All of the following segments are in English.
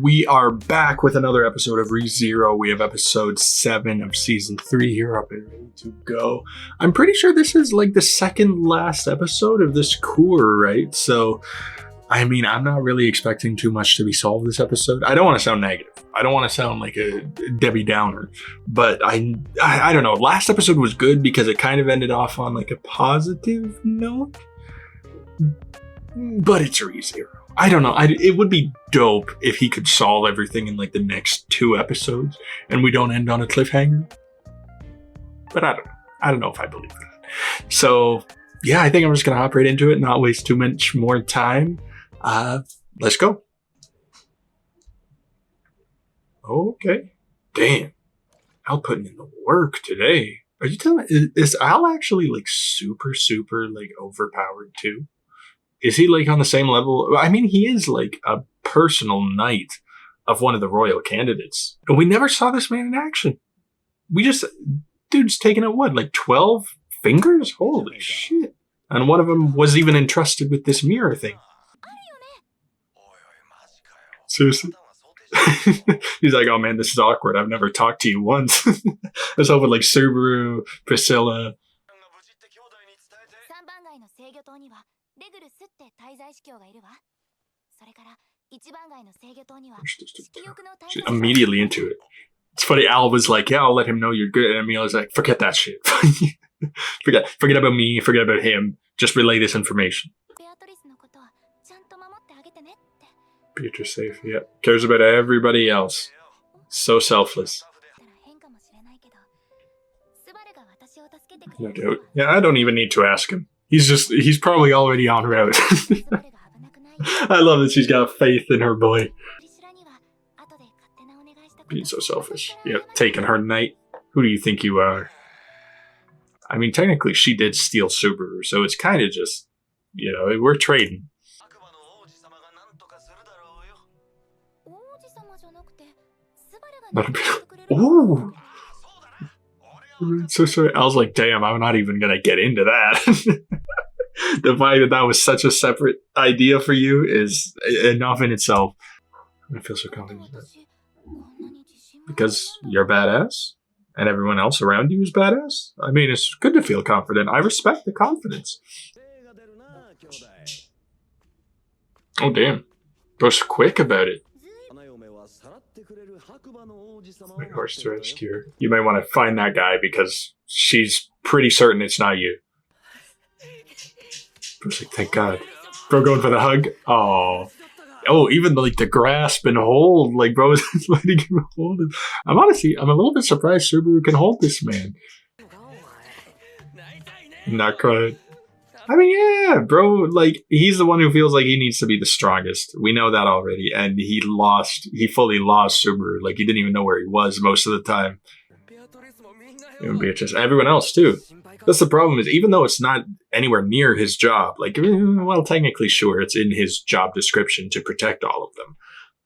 We are back with another episode of Rezero. We have episode 7 of season 3 here up and ready to go. I'm pretty sure this is like the second last episode of this cour, right? So, I mean, I'm not really expecting too much to be solved this episode. I don't want to sound negative. I don't want to sound like a Debbie Downer, but I don't know. Last episode was good because it kind of ended off on like a positive note, but it's Rezero. I don't know. It would be dope if he could solve everything in like the next 2 episodes and we don't end on a cliffhanger. But I don't know. I don't know if I believe that. So yeah, I think I'm just going to hop right into it, not waste too much more time. Let's go. Okay. Damn. Al putting in the work today. Are you telling me, is Al actually like super like overpowered too? Is he like on the same level? I mean, he is like a personal knight of one of the royal candidates. And we never saw this man in action. Dude's taking out what, like 12 fingers? Holy shit. And one of them was even entrusted with this mirror thing. Seriously? He's like, oh man, this is awkward. I've never talked to you once. I was hoping like Subaru, Priscilla. She's immediately into it. It's funny, Al was like, yeah, I'll let him know you're good. And Amelia's like, forget that shit. Forget about me, forget about him. Just relay this information. Beatrice safe, yeah. Cares about everybody else. So selfless. No doubt. Yeah, I don't even need to ask him. He's probably already en route. I love that she's got faith in her boy. Being so selfish. Yep, taking her knight. Who do you think you are? I mean, technically she did steal Subaru, so it's kind of just, you know, we're trading. Ooh. So sorry. I was like, damn, I'm not even gonna get into that. The fact that was such a separate idea for you is enough in itself. I feel so confident. Because you're badass and everyone else around you is badass. I mean, it's good to feel confident. I respect the confidence. Oh, damn. Bro's quick about it. My horse to rescue her. You may want to find that guy because she's pretty certain it's not you. Bro's like, thank God. Bro going for the hug. Oh, even like the grasp and hold, like bro is letting him hold him. I'm a little bit surprised Subaru can hold this man. Not quite. I mean, yeah, bro, like he's the one who feels like he needs to be the strongest. We know that already, and he fully lost Subaru. Like he didn't even know where he was most of the time. Even Beatrice, everyone else too. That's the problem, is even though it's not anywhere near his job, like, well, technically, sure, it's in his job description to protect all of them.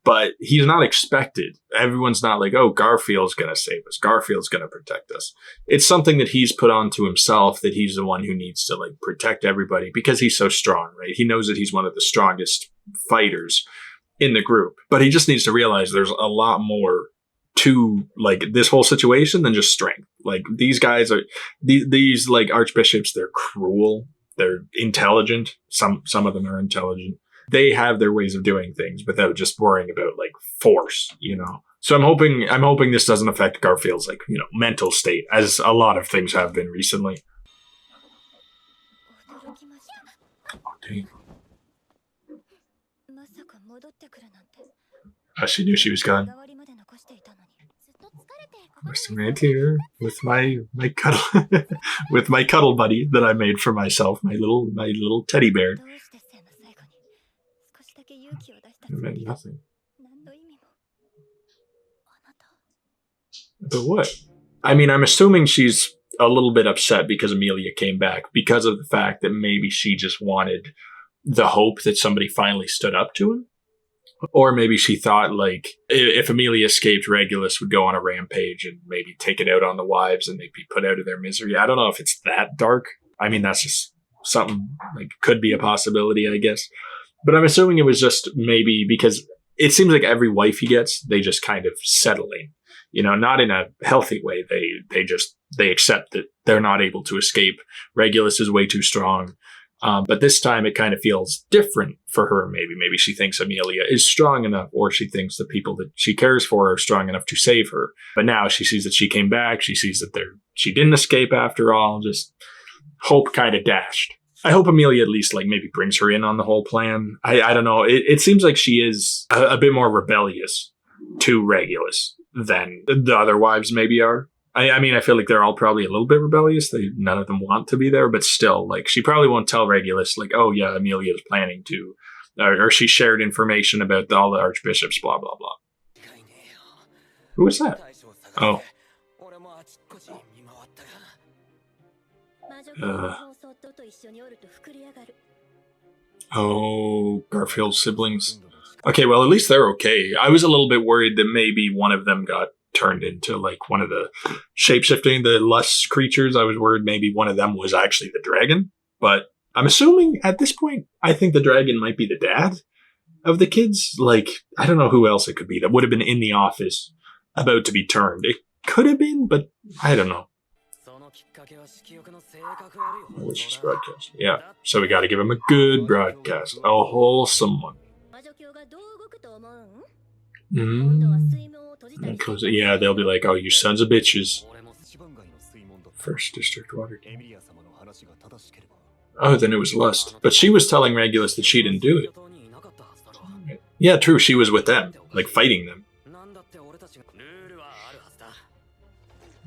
But he's not expected. Everyone's not like, oh, Garfield's going to save us. Garfield's going to protect us. It's something that he's put onto himself, that he's the one who needs to like protect everybody because he's so strong, right? He knows that he's one of the strongest fighters in the group. But he just needs to realize there's a lot more to like this whole situation than just strength. Like these guys are these like archbishops, they're cruel, they're intelligent. Some of them are intelligent. They have their ways of doing things without just worrying about like force, you know. So I'm hoping this doesn't affect Garfield's like, you know, mental state, as a lot of things have been recently. Oh, dang. She knew she was gone. I'm right here with my cuddle with my cuddle buddy that I made for myself, my little teddy bear. It meant nothing. But what? I mean, I'm assuming she's a little bit upset because Amelia came back because of the fact that maybe she just wanted the hope that somebody finally stood up to him. Or maybe she thought, like, if Amelia escaped, Regulus would go on a rampage and maybe take it out on the wives and they'd be put out of their misery. I don't know if it's that dark. I mean, that's just something, like, could be a possibility, I guess. But I'm assuming it was just maybe because it seems like every wife he gets, they just kind of settle in, not in a healthy way. They accept that they're not able to escape. Regulus is way too strong. But this time it kind of feels different for her. Maybe she thinks Amelia is strong enough, or she thinks the people that she cares for are strong enough to save her. But now she sees that she came back. She sees that she didn't escape after all. Just hope kind of dashed. I hope Amelia at least maybe brings her in on the whole plan. I don't know. It seems like she is a bit more rebellious to Regulus than the other wives maybe are. I mean, I feel like they're all probably a little bit rebellious. None of them want to be there, but still, she probably won't tell Regulus, oh yeah, Amelia is planning to, or she shared information about all the archbishops, blah, blah, blah. Who is that? Oh. Garfield's siblings. Okay, well, at least they're okay. I was a little bit worried that maybe one of them got turned into one of the shape-shifting, the lust creatures. I was worried maybe one of them was actually the dragon, but I'm assuming at this point, I think the dragon might be the dad of the kids. I don't know who else it could be that would have been in the office about to be turned. It could have been, but I don't know. Malicious broadcast. Yeah, so we got to give him a good broadcast, a wholesome one. Yeah, they'll be like, oh, you sons of bitches. First district water. Oh, then it was lust. But she was telling Regulus that she didn't do it. Yeah, true, she was with them, fighting them.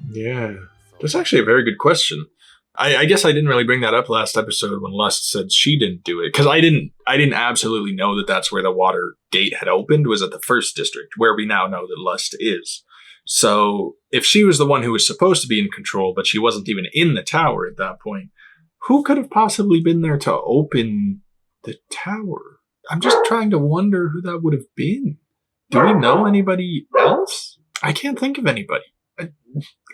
Yeah, that's actually a very good question. I guess I didn't really bring that up last episode when Lust said she didn't do it, because I didn't absolutely know that that's where the water gate had opened, was at the first district, where we now know that Lust is. So if she was the one who was supposed to be in control, but she wasn't even in the tower at that point, who could have possibly been there to open the tower? I'm just trying to wonder who that would have been. Do we know anybody else? I can't think of anybody.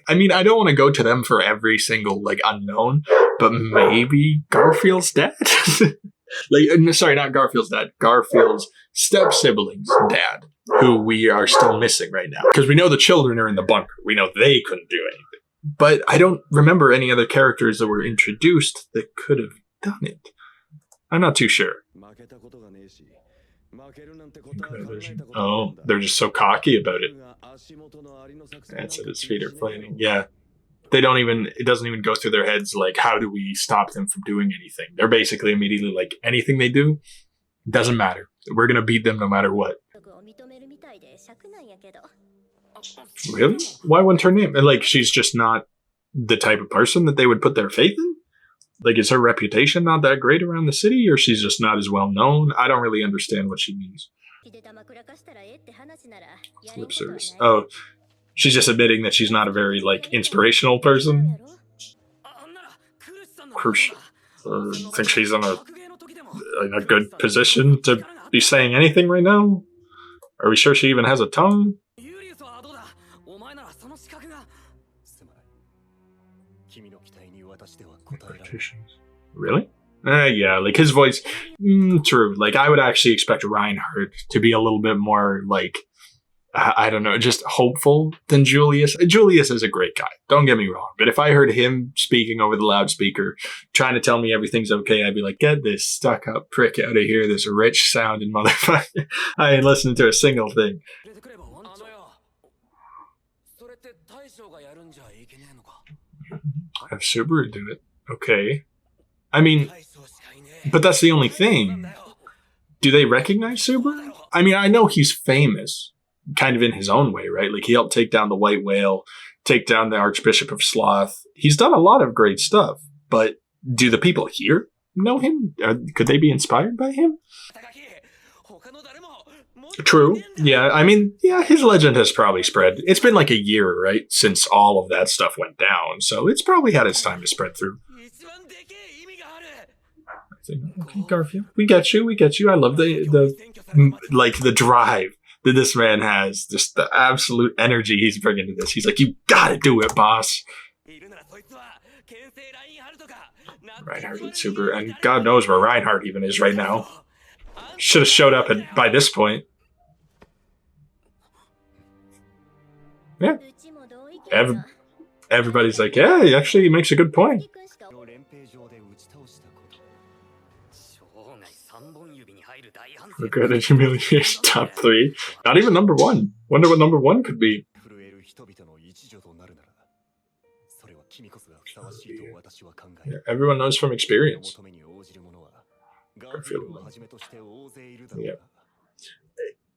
I mean, I don't want to go to them for every single, unknown, but maybe Garfield's dad? Sorry, not Garfield's dad. Garfield's step-sibling's dad, who we are still missing right now. Because we know the children are in the bunker. We know they couldn't do anything. But I don't remember any other characters that were introduced that could have done it. I'm not too sure. Oh, they're just so cocky about it. That's it, his feet are flaming. Yeah. It doesn't even go through their heads, how do we stop them from doing anything? They're basically immediately anything they do, doesn't matter. We're going to beat them no matter what. Really? Why wouldn't her name? She's just not the type of person that they would put their faith in? Is her reputation not that great around the city, or she's just not as well known? I don't really understand what she means. Lip service. Oh, she's just admitting that she's not a very, inspirational person? Think she's in a good position to be saying anything right now? Are we sure she even has a tongue? Really? Yeah, his voice. True. I would actually expect Reinhardt to be a little bit more I don't know, just hopeful than Julius. Julius is a great guy, don't get me wrong. But if I heard him speaking over the loudspeaker, trying to tell me everything's okay, I'd be like, get this stuck-up prick out of here, this rich sounding motherfucker. I ain't listening to a single thing. Have Subaru do it. Okay. I mean, but that's the only thing. Do they recognize Subaru? I mean, I know he's famous, kind of in his own way, right? He helped take down the White Whale, take down the Archbishop of Sloth. He's done a lot of great stuff, but do the people here know him? Could they be inspired by him? True. Yeah, I mean, yeah, his legend has probably spread. It's been a year, right, since all of that stuff went down, so it's probably had its time to spread through. Okay, Garfield, we get you. I love the drive that this man has, just the absolute energy he's bringing to this. He's like, you gotta do it, boss. Reinhardt and Super, and God knows where Reinhardt even is right now. Should have showed up by this point. Yeah. Everybody's like, yeah, he actually makes a good point. Regretted humiliation top 3. Not even number 1. Wonder what number 1 could be. Yeah, everyone knows from experience. Yeah.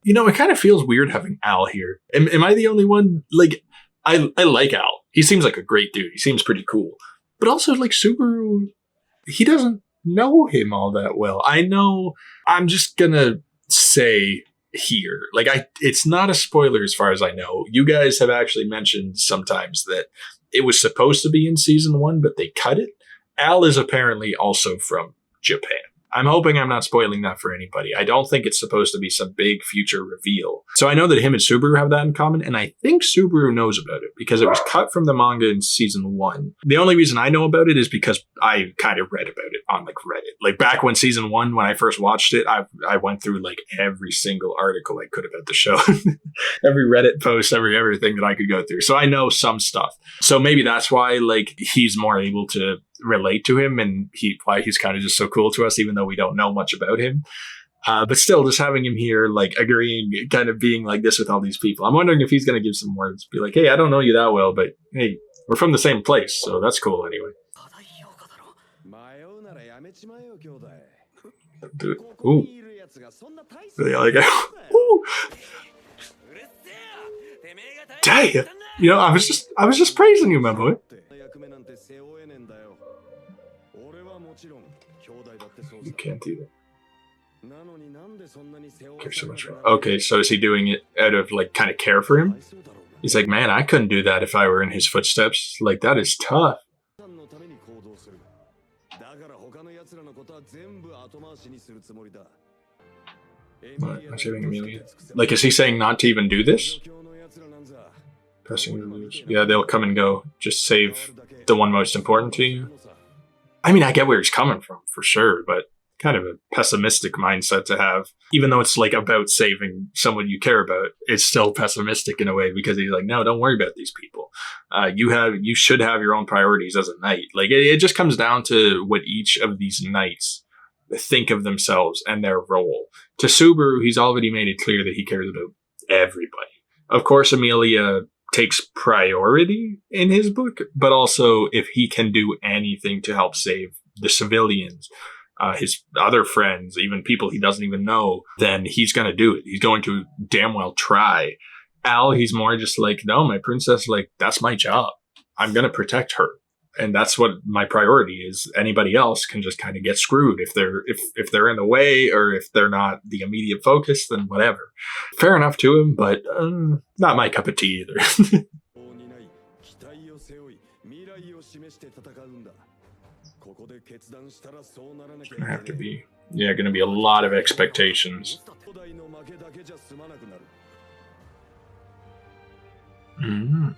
You know, it kind of feels weird having Al here. Am I the only one? Like, I like Al. He seems like a great dude. He seems pretty cool. But also, like, Subaru, he doesn't know him all that well. I know, I'm just gonna say here, like, it's not a spoiler as far as I know. You guys have actually mentioned sometimes that it was supposed to be in season 1, but they cut it. Al is apparently also from Japan. I'm hoping I'm not spoiling that for anybody. I don't think it's supposed to be some big future reveal. So I know that him and Subaru have that in common, and I think Subaru knows about it because it was cut from the manga in season 1. The only reason I know about it is because I kind of read about it on like Reddit. Like back when season 1, when I first watched it, I went through like every single article I could about the show. Every Reddit post, everything that I could go through. So I know some stuff. So maybe that's why like he's more able to relate to him and why he's kind of just so cool to us, even though we don't know much about him. But still, just having him here, like agreeing, kind of being like this with all these people. I'm wondering if he's going to give some words, be like, hey, I don't know you that well, but hey, we're from the same place, so that's cool anyway. Dude. Ooh. Really like it. Ooh. Dang. You know, I was just praising you, my boy. You can't either. Care so much. Okay, so is he doing it out of like kind of care for him? He's like, man, I couldn't do that if I were in his footsteps. Like, that is tough. What? I'm saving Amelia. Like, is he saying not to even do this? Pressing the news. Yeah, they'll come and go. Just save the one most important to you. I mean, I get where he's coming from, for sure, but kind of a pessimistic mindset to have. Even though it's like about saving someone you care about, it's still pessimistic in a way because he's like, no, don't worry about these people. You should have your own priorities as a knight. Like, it just comes down to what each of these knights think of themselves and their role. To Subaru, he's already made it clear that he cares about everybody. Of course, Amelia takes priority in his book, but also if he can do anything to help save the civilians, his other friends, even people he doesn't even know, then he's going to do it. He's going to damn well try. Al, he's more just like, no, my princess, like, that's my job. I'm going to protect her. And that's what my priority is. Anybody else can just kind of get screwed if they're in the way or if they're not the immediate focus, then whatever. Fair enough to him, but not my cup of tea either. Gonna be a lot of expectations. Mm-hmm.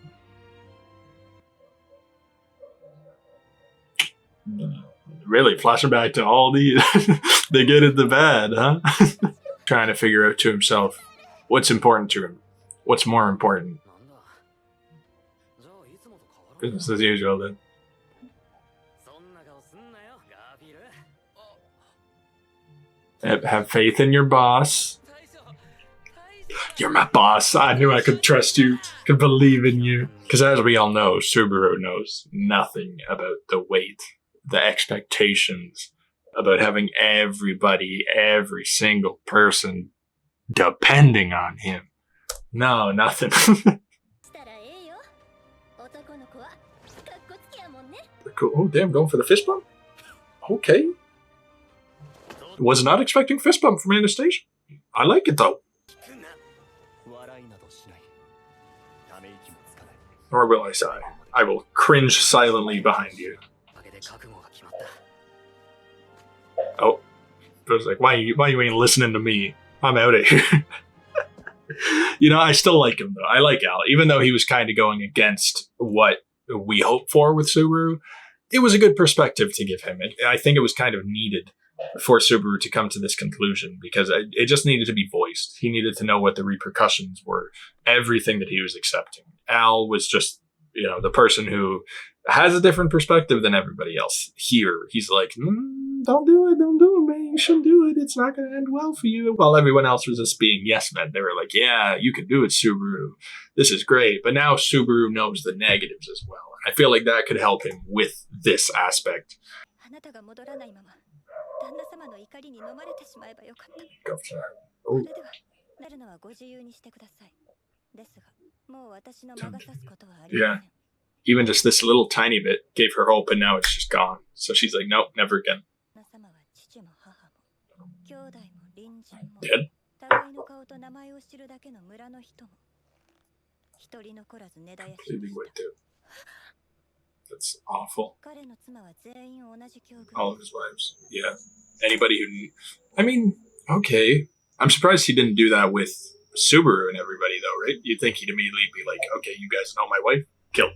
Really, flashing back to all the the good and the bad, huh? Trying to figure out to himself what's important to him, what's more important. Business as usual, then. Have faith in your boss. You're my boss. I knew I could trust you, could believe in you. Because as we all know, Subaru knows nothing about the weight, the expectations, about having everybody, every single person depending on him. No, nothing. Cool. Oh, damn, going for the fist bump? Okay. Was not expecting fist bump from Anastasia. I like it, though. Nor will I sigh. I will cringe silently behind you. Oh. I was like, why you ain't listening to me? I'm out of here. You know, I still like him, though. I like Al. Even though he was kind of going against what we hoped for with Subaru, it was a good perspective to give him. I think it was kind of needed for Subaru to come to this conclusion because it just needed to be voiced. He needed to know what the repercussions were, everything that he was accepting. Al was just, the person who has a different perspective than everybody else. Here, he's like, don't do it, man. You shouldn't do it. It's not going to end well for you. While everyone else was just being yes men. They were like, yeah, you can do it, Subaru. This is great. But now Subaru knows the negatives as well. I feel like that could help him with this aspect. Go for that. Oh. Yeah. Even just this little tiny bit gave her hope, and now it's just gone. So she's like, nope, never again. Dead? Completely wiped out. That's awful. All of his wives. Yeah. Anybody who... I mean, okay. I'm surprised he didn't do that with Subaru and everybody, though, right? You'd think he'd immediately be like, okay, you guys know my wife? Kill.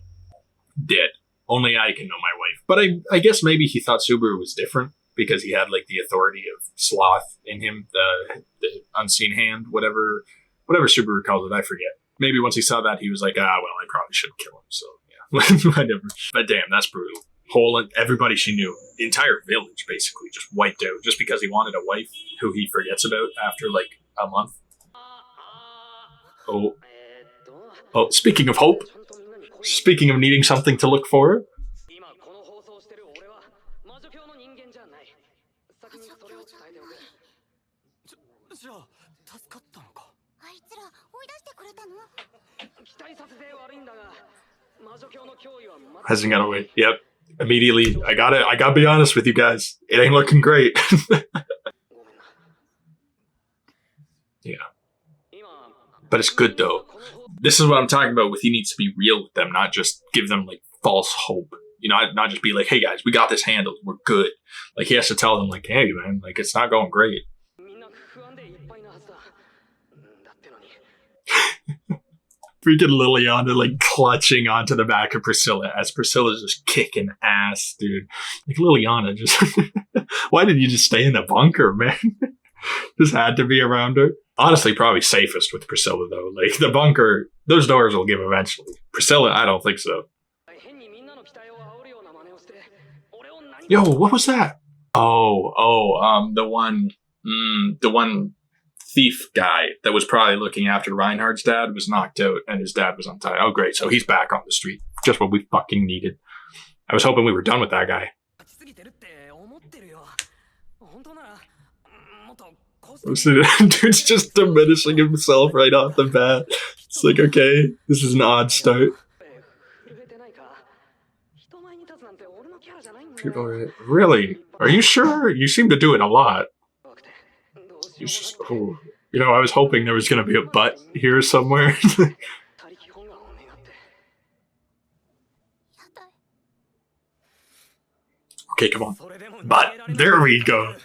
Dead. Only I can know my wife. But I guess maybe he thought Subaru was different because he had, like, the authority of sloth in him, the unseen hand, whatever Subaru calls it, I forget. Maybe once he saw that, he was like, well, I probably shouldn't kill him, so, yeah. Whatever. But damn, that's brutal. Everybody she knew, the entire village, basically, just wiped out just because he wanted a wife who he forgets about after, like, a month. Oh, speaking of hope, speaking of needing something to look for, hasn't got away. Yep. Immediately, I gotta be honest with you guys. It ain't looking great. Yeah. But it's good, though. This is what I'm talking about with he needs to be real with them, not just give them, like, false hope. Not just be like, hey, guys, we got this handled. We're good. Like, he has to tell them, like, hey, man, like, it's not going great. Freaking Liliana, like, clutching onto the back of Priscilla as Priscilla's just kicking ass, dude. Like, Liliana, just... Why didn't you just stay in the bunker, man? Just had to be around her. Honestly, probably safest with Priscilla, though. Like, the bunker, those doors will give eventually. Priscilla, I don't think so. Yo, what was that? The one thief guy that was probably looking after Reinhardt's dad was knocked out, and his dad was untied. Oh, great. So he's back on the street. Just what we fucking needed. I was hoping we were done with that guy. Dude's just diminishing himself right off the bat. It's like, okay, this is an odd start. People are really? Are you sure? You seem to do it a lot. Just, I was hoping there was going to be a butt here somewhere. Okay, come on. But there we go.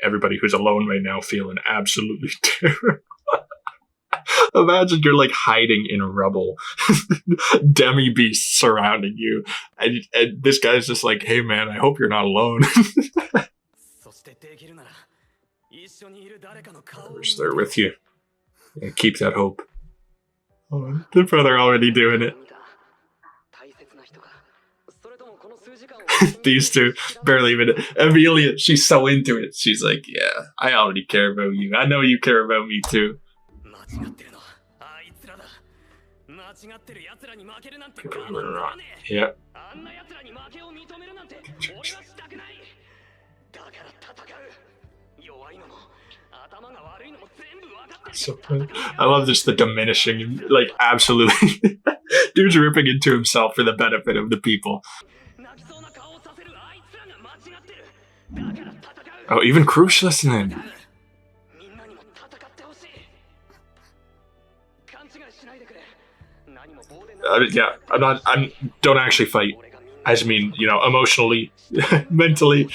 Everybody who's alone right now feeling absolutely terrible. Imagine you're like hiding in rubble, demi beasts surrounding you, and this guy's just like, "Hey man, I hope you're not alone." Who's there with you? And keep that hope. Oh, the brother already doing it. These two barely even. Amelia, she's so into it. She's like, yeah, I already care about you. I know you care about me too. Yeah. So I love just the diminishing, like, absolutely. Dude's ripping into himself for the benefit of the people. Oh, even Krush listening. Yeah, don't actually fight. I just mean, emotionally, mentally.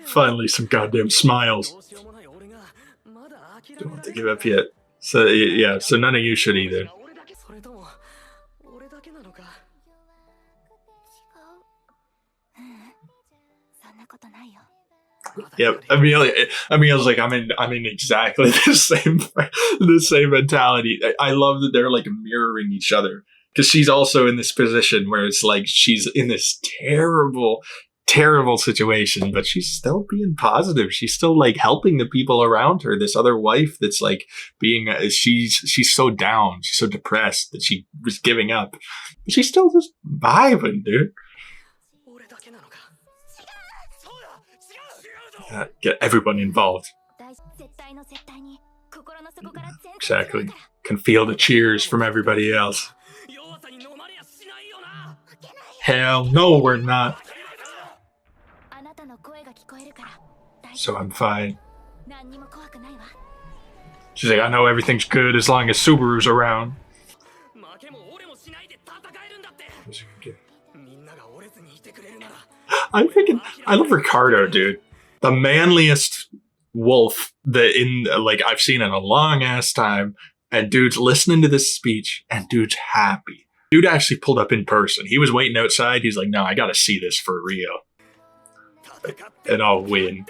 Finally, some goddamn smiles. Don't want to give up yet. So yeah, so none of you should either. Yep, Emilia's like, I'm in exactly the same mentality. I love that they're like mirroring each other, because she's also in this position where it's like she's in this terrible situation, but she's still being positive. She's still like helping the people around her. This other wife that's like being, she's so down, she's so depressed that she was giving up. But she's still just vibing, dude. Get everyone involved. Exactly. Can feel the cheers from everybody else. Hell no, we're not. So I'm fine. She's like, I know everything's good as long as Subaru's around. I love Ricardo, dude. The manliest wolf that I've seen in a long ass time. And dude's listening to this speech, and dude's happy. Dude actually pulled up in person. He was waiting outside. He's like, no, I gotta see this for Rio. And I'll win.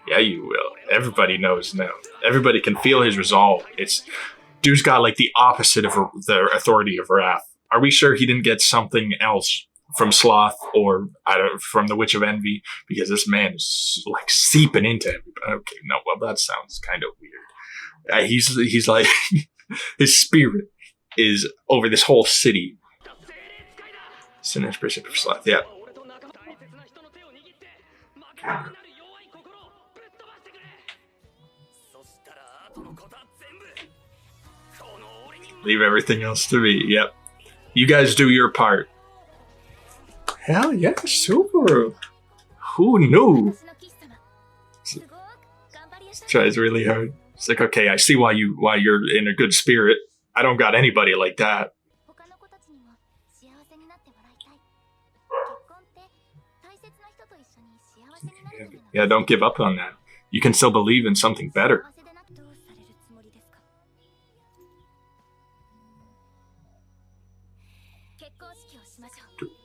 Yeah, you will. Everybody knows now. Everybody can feel his resolve. Dude's got like the opposite of the authority of wrath. Are we sure he didn't get something else from Sloth or from the Witch of Envy? Because this man is like seeping into everybody. Okay, no, well, that sounds kind of weird. He's like, his spirit is over this whole city. Sinner's Bishop of Sloth, yeah. Leave everything else to me. Yep. You guys do your part. Hell yeah, Subaru. Who knew? Tries really hard. It's like, okay, I see why you're in a good spirit. I don't got anybody like that. Yeah, don't give up on that. You can still believe in something better.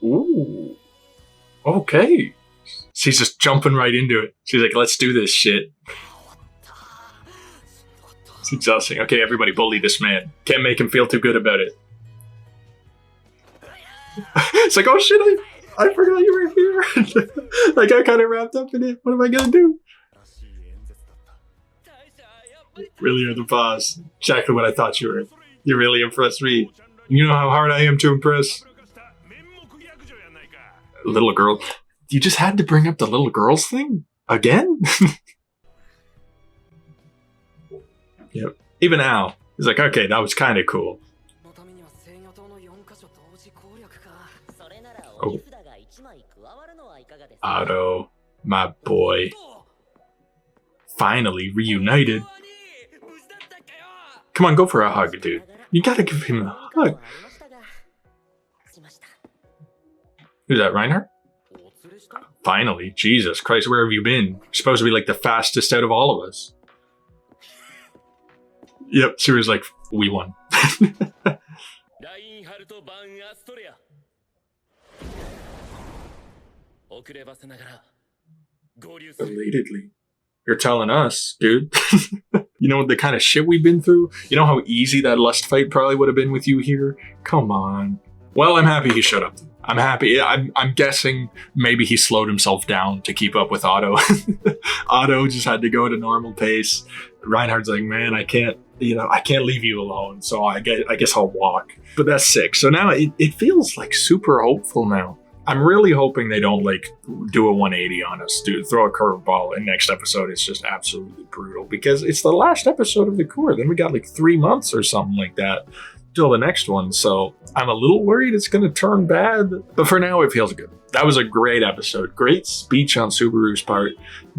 Ooh. Okay. She's just jumping right into it. She's like, let's do this shit. It's exhausting. Okay, everybody bully this man. Can't make him feel too good about it. It's like, oh shit, I forgot you were here. I got kind of wrapped up in it. What am I gonna do? Really are the boss. Exactly what I thought you were. You really impressed me. You know how hard I am to impress. Little girl. You just had to bring up the little girls thing? Again? Yep. Even Al is like, okay, that was kind of cool. Oh. Otto, my boy. Finally reunited. Come on, go for a hug, dude. You gotta give him a hug. Who's that, Reinhardt? Finally, Jesus Christ, where have you been? You're supposed to be like the fastest out of all of us. Yep, Siri's like, we won. Belatedly. You're telling us, dude. You know the kind of shit we've been through? You know how easy that lust fight probably would have been with you here? Come on. Well, I'm happy he showed up. I'm happy. I'm guessing maybe he slowed himself down to keep up with Otto. Otto just had to go at a normal pace. Reinhardt's like, man, I can't leave you alone. So I guess I'll walk. But that's sick. So now it feels like super hopeful now. I'm really hoping they don't like do a 180 on us, dude. Throw a curveball, and next episode it's just absolutely brutal because it's the last episode of the Core. Then we got like 3 months or something like that till the next one. So I'm a little worried it's going to turn bad, but for now it feels good. That was a great episode. Great speech on Subaru's part.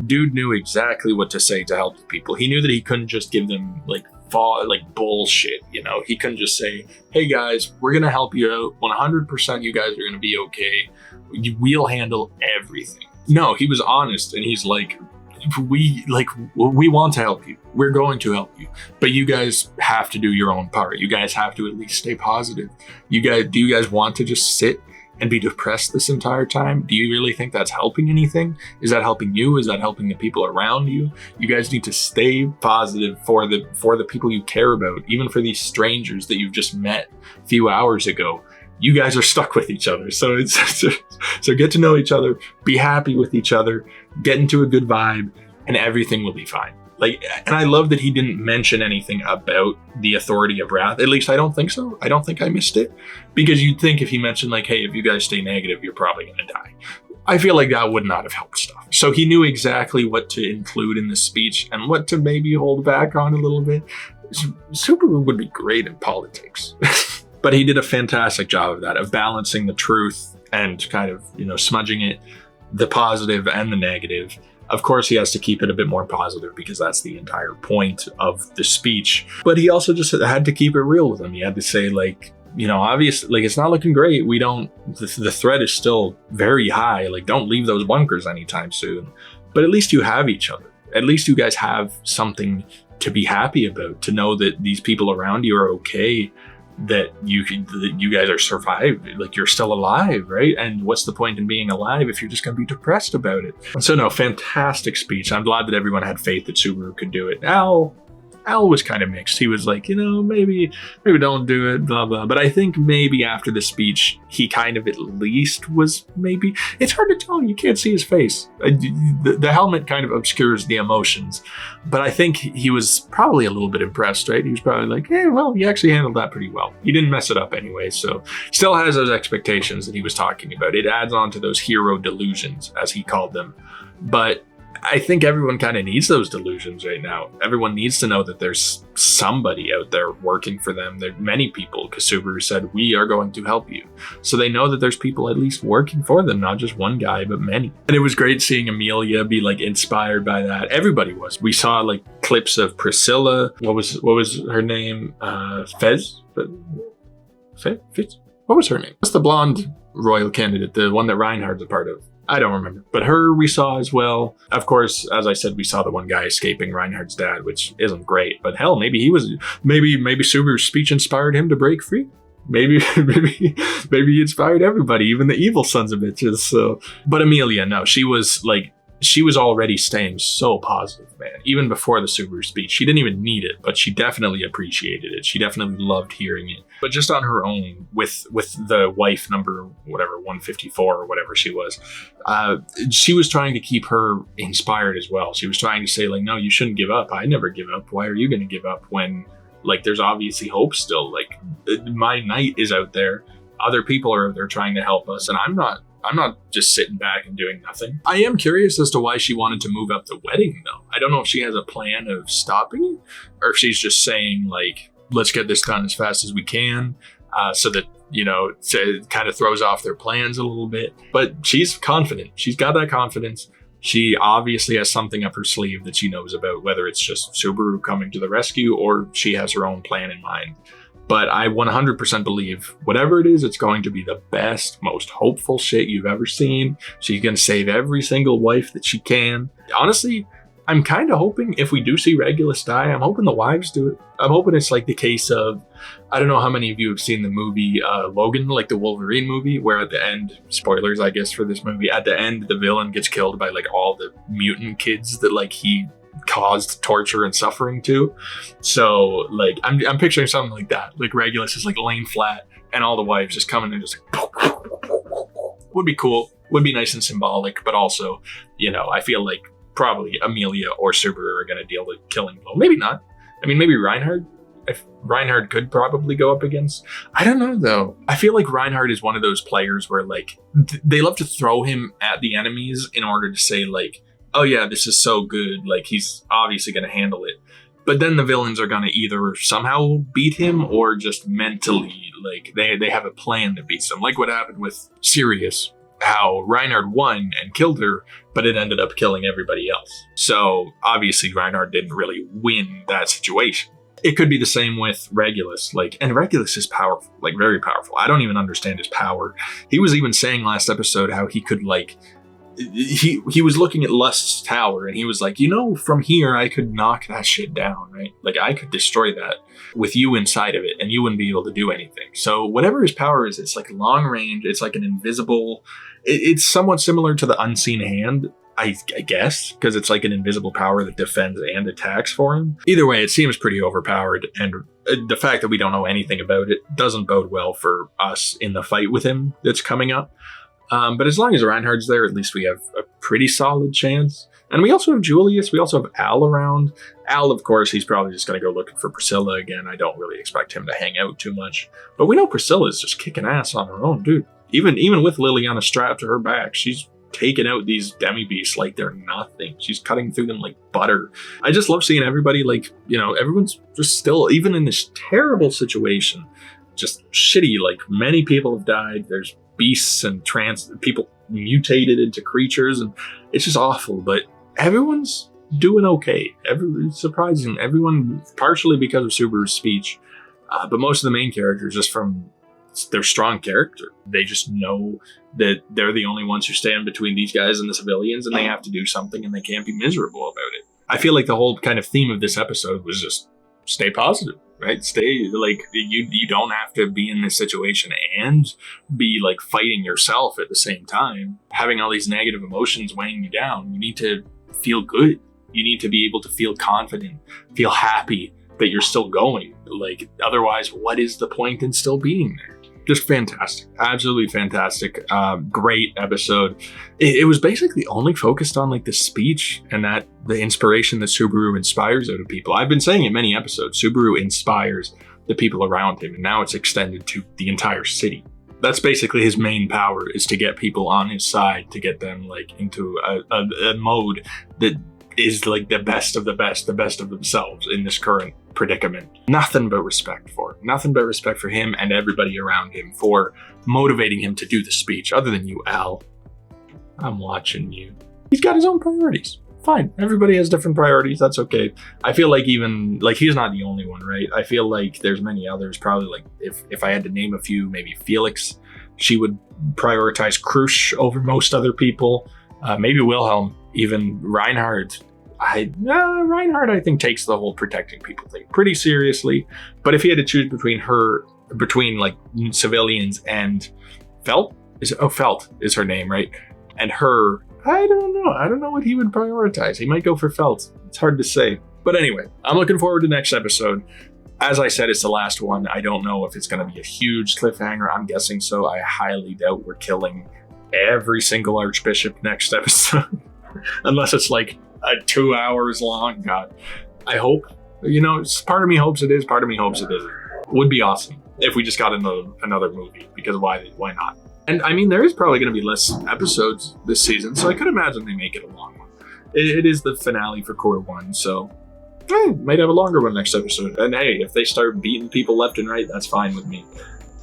Dude knew exactly what to say to help the people. He knew that he couldn't just give them like bullshit, you know. He couldn't just say, hey guys, we're gonna help you out 100%. You guys are gonna be okay. We'll handle everything. No, he was honest, and he's like, we want to help you. We're going to help you, but you guys have to do your own part. You guys have to at least stay positive. Do you guys want to just sit and be depressed this entire time? Do you really think that's helping anything? Is that helping you? Is that helping the people around you? You guys need to stay positive for the people you care about, even for these strangers that you've just met a few hours ago. You guys are stuck with each other. So so get to know each other, be happy with each other, get into a good vibe, and everything will be fine. Like, and I love that he didn't mention anything about the authority of wrath. At least I don't think so. I don't think I missed it. Because you'd think if he mentioned like, hey, if you guys stay negative, you're probably going to die. I feel like that would not have helped stuff. So he knew exactly what to include in the speech and what to maybe hold back on a little bit. Subaru would be great in politics. But he did a fantastic job of that, of balancing the truth and kind of, smudging it, the positive and the negative. Of course, he has to keep it a bit more positive because that's the entire point of the speech. But he also just had to keep it real with him. He had to say, like, obviously, like, it's not looking great. The threat is still very high. Like, don't leave those bunkers anytime soon. But at least you have each other. At least you guys have something to be happy about, to know that these people around you are okay, that you guys are survived, like you're still alive, right? And what's the point in being alive if you're just going to be depressed about it? So no, fantastic speech. I'm glad that everyone had faith that Subaru could do it. Al was kind of mixed. He was like, maybe don't do it, blah, blah. But I think maybe after the speech, he kind of at least was maybe, it's hard to tell. You can't see his face. The helmet kind of obscures the emotions. But I think he was probably a little bit impressed, right? He was probably like, hey, well, you actually handled that pretty well. You didn't mess it up anyway. So still has those expectations that he was talking about. It adds on to those hero delusions, as he called them. But I think everyone kind of needs those delusions right now. Everyone needs to know that there's somebody out there working for them. There are many people, because Subaru said, we are going to help you. So they know that there's people at least working for them, not just one guy, but many. And it was great seeing Amelia be like inspired by that. Everybody was. We saw like clips of Priscilla. What was her name? Fez? Fez? What was her name? What's the blonde royal candidate? The one that Reinhardt's a part of? I don't remember, but her we saw as well. Of course, as I said, we saw the one guy escaping Reinhardt's dad, which isn't great, but hell, maybe Subaru's speech inspired him to break free. Maybe he inspired everybody, even the evil sons of bitches. So, but Amelia, no, she was already staying so positive, man. Even before the Subaru speech, she didn't even need it, but she definitely appreciated it. She definitely loved hearing it. But just on her own, with the wife number, whatever, 154 or whatever she was trying to keep her inspired as well. She was trying to say, like, no, you shouldn't give up. I never give up. Why are you going to give up when, like, there's obviously hope still? Like, my knight is out there. Other people are out there trying to help us, and I'm not just sitting back and doing nothing. I am curious as to why she wanted to move up the wedding, though. I don't know if she has a plan of stopping it, or if she's just saying, like, let's get this done as fast as we can, so that, it kind of throws off their plans a little bit. But she's confident. She's got that confidence. She obviously has something up her sleeve that she knows about, whether it's just Subaru coming to the rescue or she has her own plan in mind. But I 100% believe whatever it is, it's going to be the best, most hopeful shit you've ever seen. She's going to save every single wife that she can. Honestly, I'm kind of hoping if we do see Regulus die, I'm hoping the wives do it. I'm hoping it's like the case of, I don't know how many of you have seen the movie Logan, like the Wolverine movie, where at the end, spoilers I guess for this movie, at the end the villain gets killed by like all the mutant kids that like he caused torture and suffering to. So like I'm picturing something like that. Like Regulus is like laying flat and all the wives just come in and just like, would be cool, would be nice and symbolic, but also, I feel like probably Amelia or Subaru are going to deal the killing blow. Maybe not. I mean, maybe Reinhardt. If Reinhardt could probably go up against. I don't know, though. I feel like Reinhardt is one of those players where, like, they love to throw him at the enemies in order to say, like, oh, yeah, this is so good. Like, he's obviously going to handle it. But then the villains are going to either somehow beat him or just mentally, like, they have a plan that beats them. Like what happened with Sirius. How Reinhardt won and killed her, but it ended up killing everybody else. So obviously Reinhardt didn't really win that situation. It could be the same with Regulus. And Regulus is powerful, very powerful. I don't even understand his power. He was even saying last episode how he could he was looking at Lust's tower and he was like, from here I could knock that shit down, right? Like I could destroy that with you inside of it and you wouldn't be able to do anything. So whatever his power is, it's like long range. It's like an invisible, it's somewhat similar to the unseen hand, I guess, because it's like an invisible power that defends and attacks for him. Either way, it seems pretty overpowered, and the fact that we don't know anything about it doesn't bode well for us in the fight with him that's coming up. But as long as Reinhardt's there, at least we have a pretty solid chance. And we also have Julius. We also have Al around. Al, of course, he's probably just going to go looking for Priscilla again. I don't really expect him to hang out too much. But we know Priscilla's just kicking ass on her own, dude. Even with Liliana strapped to her back, she's taking out these demi-beasts like they're nothing. She's cutting through them like butter. I just love seeing everybody, like, everyone's just still, even in this terrible situation, just shitty. Like, many people have died. There's beasts and people mutated into creatures, and it's just awful. But everyone's doing okay. It's surprising. Everyone, partially because of Subaru's speech, but most of the main characters, just from their strong character, they just know that they're the only ones who stand between these guys and the civilians, and they have to do something, and they can't be miserable about it. I feel like the whole kind of theme of this episode was just stay positive, right? Stay, like, you don't have to be in this situation and be like fighting yourself at the same time, having all these negative emotions weighing you down. You need to feel good. You need to be able to feel confident, feel happy that you're still going. Like, otherwise, what is the point in still being there? Just fantastic. Absolutely fantastic. Great episode. It was basically only focused on like the speech and that the inspiration that Subaru inspires out of people. I've been saying in many episodes, Subaru inspires the people around him, and now it's extended to the entire city. That's basically his main power, is to get people on his side, to get them like into a mode that is like the best of the best of themselves in this current predicament. Nothing but respect for him and everybody around him for motivating him to do the speech. Other than you, Al, I'm watching you. He's got his own priorities. Fine. Everybody has different priorities. That's okay. I feel like even like he's not the only one, right? I feel like there's many others. Probably like if I had to name a few, maybe Felix, she would prioritize Krush over most other people. Maybe Wilhelm, even Reinhardt. Reinhardt, I think, takes the whole protecting people thing pretty seriously. But if he had to choose between like civilians and Felt is her name, right? And her, I don't know what he would prioritize. He might go for Felt. It's hard to say. But anyway, I'm looking forward to next episode. As I said, it's the last one. I don't know if it's going to be a huge cliffhanger. I'm guessing so. I highly doubt we're killing every single Archbishop next episode. Unless it's like 2 hours long. God, I hope, part of me hopes it is, part of me hopes it isn't. Would be awesome if we just got another movie, because why not? And I mean, there is probably going to be less episodes this season, so I could imagine they make it a long one. It is the finale for Core 1, so might have a longer one next episode. And hey, if they start beating people left and right, that's fine with me.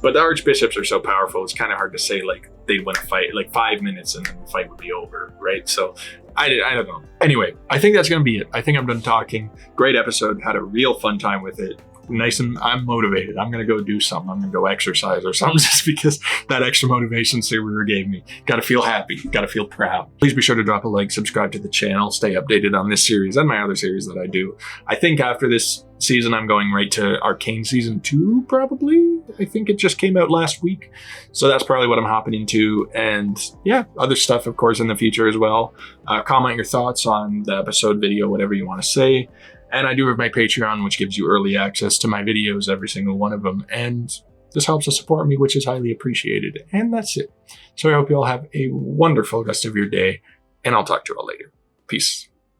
But the Archbishops are so powerful, it's kind of hard to say like they'd win a fight, like 5 minutes and then the fight would be over, right? So I don't know. Anyway, I think that's going to be it. I think I'm done talking. Great episode. Had a real fun time with it. Nice, and I'm motivated. I'm going to go do something. I'm going to go exercise or something just because that extra motivation Subaru gave me. Got to feel happy. Got to feel proud. Please be sure to drop a like, subscribe to the channel, stay updated on this series and my other series that I do. I think after this season, I'm going right to Arcane Season 2, probably. I think it just came out last week. So that's probably what I'm hopping into. And yeah, other stuff, of course, in the future as well. Comment your thoughts on the episode video, whatever you want to say. And I do have my Patreon, which gives you early access to my videos, every single one of them. And this helps to support me, which is highly appreciated. And that's it. So I hope you all have a wonderful rest of your day. And I'll talk to you all later. Peace.